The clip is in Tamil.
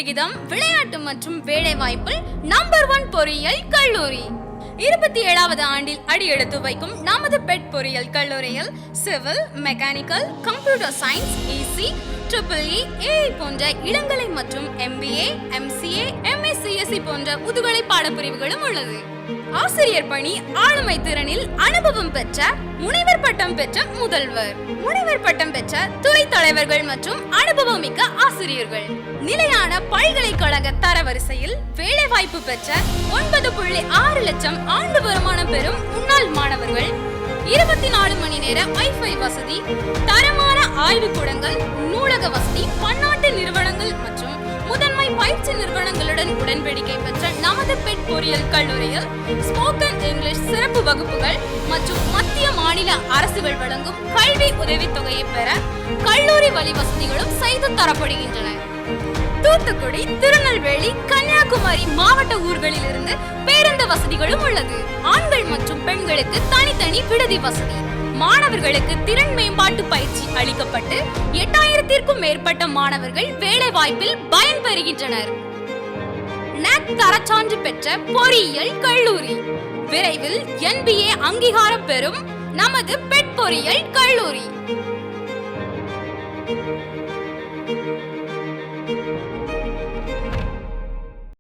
விகிதம், விளையாட்டு மற்றும் வேலைவாய்ப்பில் நம்பர் 1 பொறியியல் கல்லூரி. 27வது ஆண்டில் அடியெடுத்து வைக்கும் நமது பெட் பொறியியல் கல்லூரியில் civil, mechanical, computer science, EC, EEE, AI போன்ற இளங்கலை மற்றும் MBA, MCA, MSc போன்ற முதுகலை பாடப்பிரிவுகளும் உள்ளது. ஆசிரியர் பணி ஆளுமை திறனில் அனுபவம் பெற்ற, முனைவர் பட்டம் பெற்ற முதல்வர், முனைவர் பட்டம் பெற்ற துறை தலைவர்கள் மற்றும் அனுபவமிக்க ஆசிரியர்கள், நிலையான பல்கலைக்கழக தரவரிசையில் வேலைவாய்ப்பு பெற்ற 9.6 லட்சம் ஆண்டு வருமானம் பெறும் முன்னாள் மாணவர்கள், 24 மணி நேர வைஃபை வசதி, தரமான ஆய்வுக்கூடங்கள், நூலக வசதி, பன்னாட்டு நிறுவனங்கள் மற்றும் முதன்மை பயிற்சி நிறுவனங்களுடன் உடன்படிக்கை பெற்ற நமது பெட் பொறியியல் கல்லூரியில் ஸ்போக்கன் இங்கிலீஷ் சிறப்பு வகுப்புகள் மற்றும் மத்திய மாநில அரசுகள் வழங்கும் கல்வி உதவித்தொகையை பெற கல்லூரி வழி வசதிகளும் செய்து தரப்படுகின்றன. தூத்துக்குடி, திருநெல்வேலி, கன்னியாகுமரி மாவட்ட ஊர்களில் இருந்து பேருந்து வசதிகளும் உள்ளது. ஆண்கள் மற்றும் பெண்களுக்கு தனித்தனி விடுதி வசதி. மாணவர்களுக்கு திறன் மேம்பாட்டு பயிற்சி அளிக்கப்பட்டு 8000க்கும் மேற்பட்ட மாணவர்கள் வேலை வாய்ப்பில் பயன்பெறுகின்றனர். NAC தரச்சான்று பெற்ற பொறியியல் கல்லூரி. விரைவில் NBA அங்கீகாரம் பெறும் நமது பெட் பொறியியல் கல்லூரி.